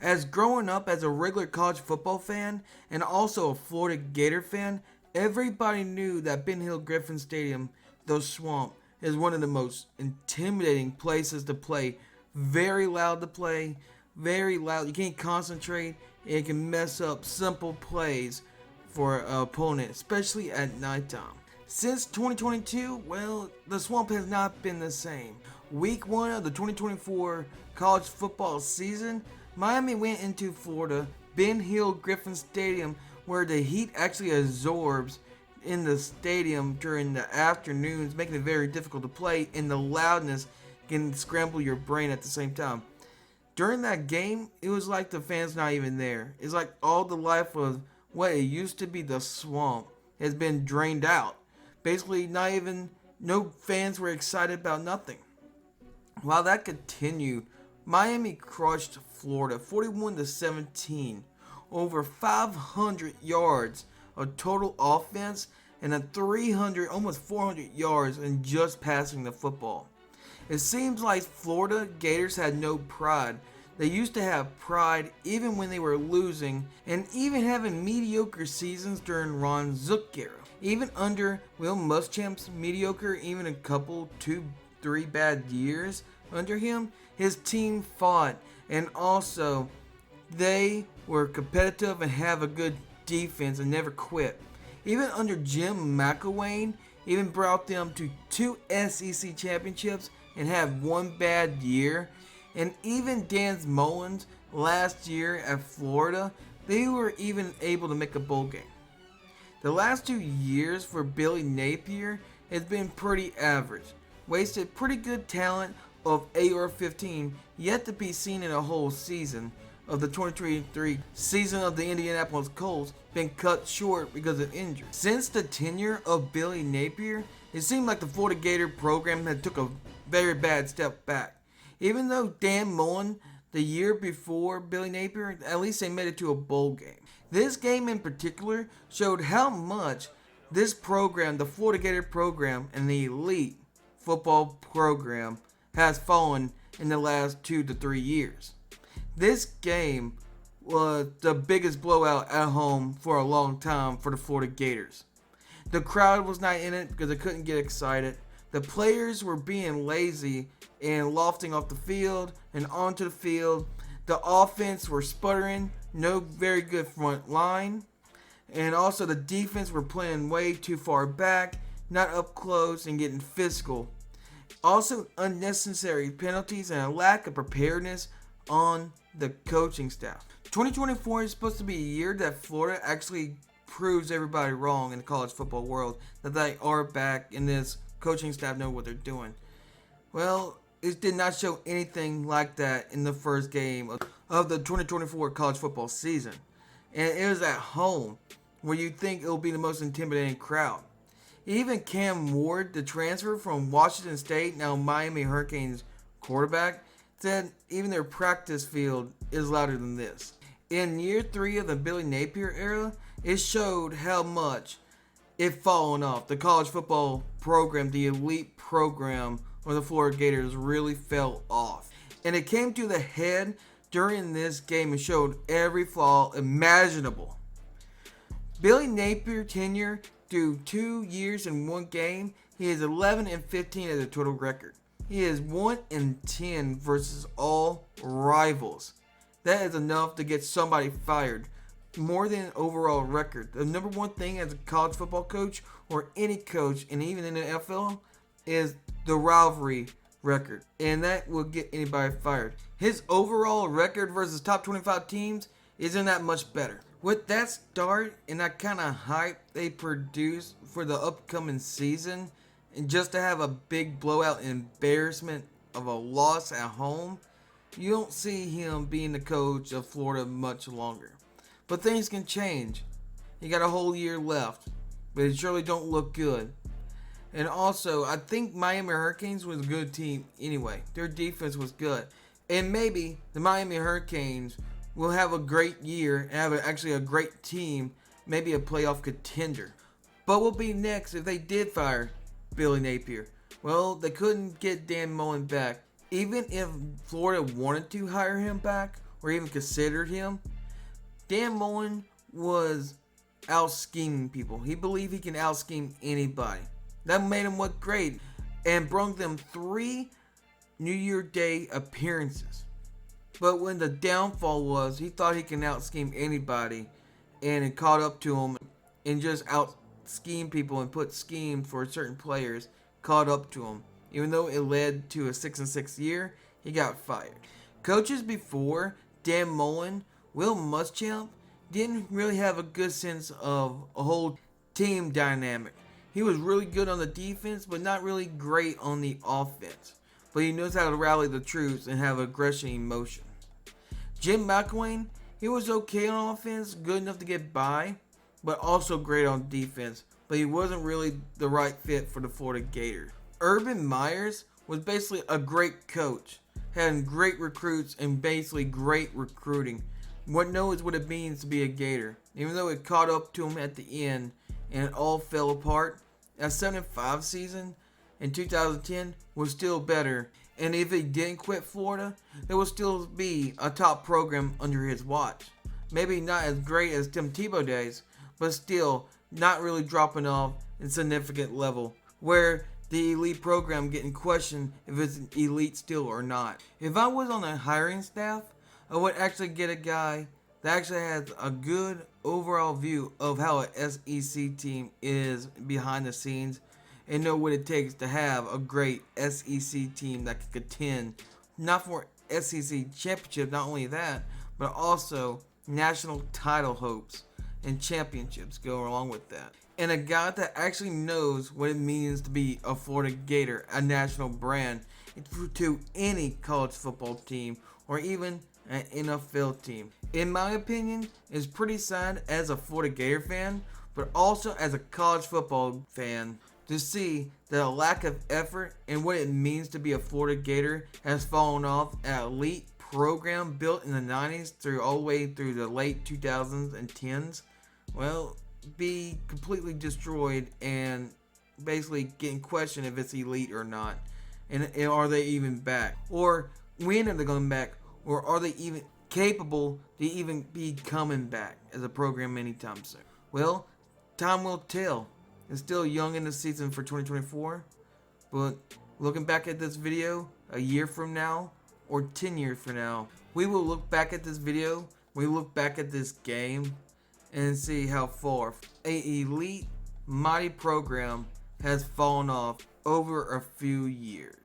As growing up as a regular college football fan and also a Florida Gator fan, everybody knew that Ben Hill Griffin Stadium, the Swamp, is one of the most intimidating places to play. Very loud to play, very loud. You can't concentrate. It can mess up simple plays for an opponent, especially at nighttime. Since 2022, well, the Swamp has not been the same. Week 1 of the 2024 college football season, Miami went into Florida, Ben Hill Griffin Stadium, where the heat actually absorbs in the stadium during the afternoons, making it very difficult to play, and the loudness can scramble your brain at the same time. During that game, it was like the fans not even there. It's like all the life of what it used to be the Swamp has been drained out. Basically, no fans were excited about nothing. While that continued, Miami crushed Florida 41-17, over 500 yards of total offense and almost 400 yards in just passing the football. It seems like Florida Gators had no pride. They used to have pride even when they were losing and even having mediocre seasons during Ron Zook era. Even under Will Muschamp's mediocre, even a couple, 2-3 bad years under him, his team fought, and also they were competitive and have a good defense and never quit. Even under Jim McElwain, even brought them to 2 SEC championships and had one bad year. And even Dan Mullins last year at Florida, they were even able to make a bowl game. The last 2 years for Billy Napier has been pretty average. Wasted pretty good talent of AR-15, yet to be seen in a whole season of the 2023 season of the Indianapolis Colts, been cut short because of injury. Since the tenure of Billy Napier, it seemed like the Florida Gator program had took a very bad step back. Even though Dan Mullen, the year before Billy Napier, at least they made it to a bowl game. This game in particular showed how much this program, the Florida Gator program, and the elite football program has fallen in the last 2 to 3 years. This game was the biggest blowout at home for a long time for the Florida Gators. The crowd was not in it because they couldn't get excited. The players were being lazy and lofting off the field and onto the field. The offense were sputtering, no very good front line. And also the defense were playing way too far back, not up close and getting physical. Also unnecessary penalties and a lack of preparedness on the coaching staff. 2024 is supposed to be a year that Florida actually proves everybody wrong in the college football world, that they are back and this coaching staff know what they're doing. Well, it did not show anything like that in the first game of the 2024 college football season. And it was at home, where you think it'll be the most intimidating crowd. Even Cam Ward, the transfer from Washington State, now Miami Hurricanes quarterback, said even their practice field is louder than this. In year 3 of the Billy Napier era, it showed how much it fallen off. The college football program, the elite program of the Florida Gators really fell off. And it came to the head during this game and showed every flaw imaginable. Billy Napier tenure through 2 years and 1 game, he is 11-15 as a total record. He is 1-10 versus all rivals. That is enough to get somebody fired. More than an overall record. The number one thing as a college football coach or any coach, and even in the NFL, is the rivalry record. And that will get anybody fired. His overall record versus top 25 teams isn't that much better. With that start and that kind of hype they produce for the upcoming season, and just to have a big blowout embarrassment of a loss at home, you don't see him being the coach of Florida much longer. But things can change. He got a whole year left, but it surely don't look good. And also, I think Miami Hurricanes was a good team anyway. Their defense was good. And maybe the Miami Hurricanes will have a great year and have actually a great team, maybe a playoff contender. But what will be next if they did fire Billy Napier? Well, they couldn't get Dan Mullen back. Even if Florida wanted to hire him back or even considered him, Dan Mullen was out scheming people. He believed he can out scheme anybody. That made him look great and brought them 3 New Year Day appearances. But when the downfall was, he thought he can out scheme anybody, and it caught up to him and just out scheme people and put schemes for certain players caught up to him. Even though it led to a 6-6 year, he got fired. Coaches before Dan Mullen, Will Muschamp, didn't really have a good sense of a whole team dynamic. He was really good on the defense, but not really great on the offense. But he knows how to rally the troops and have aggression and emotion. Jim McElwain, he was okay on offense, good enough to get by, but also great on defense. But he wasn't really the right fit for the Florida Gators. Urban Myers was basically a great coach, had great recruits and basically great recruiting. What knows what it means to be a Gator. Even though it caught up to him at the end and it all fell apart, a 7-5 season in 2010 was still better. And if he didn't quit Florida, there would still be a top program under his watch. Maybe not as great as Tim Tebow days, but still not really dropping off in significant level, where the elite program getting questioned if it's elite still or not. If I was on a hiring staff, I would actually get a guy that actually has a good overall view of how a SEC team is behind the scenes and know what it takes to have a great SEC team that can contend not for SEC championship, not only that, but also national title hopes and championships go along with that. And a guy that actually knows what it means to be a Florida Gator, a national brand, to any college football team or even an NFL team. In my opinion, it's pretty sad as a Florida Gator fan, but also as a college football fan, to see that a lack of effort and what it means to be a Florida Gator has fallen off. An elite program built in the 90s through all the way through the late 2000s and 10s, well, be completely destroyed and basically getting questioned if it's elite or not. And are they even back? Or when are they going back? Or are they even capable to even be coming back as a program anytime soon? Well, time will tell. It's still young in the season for 2024. But looking back at this video a year from now or 10 years from now, we will look back at this video, we look back at this game, and see how far an elite, mighty program has fallen off over a few years.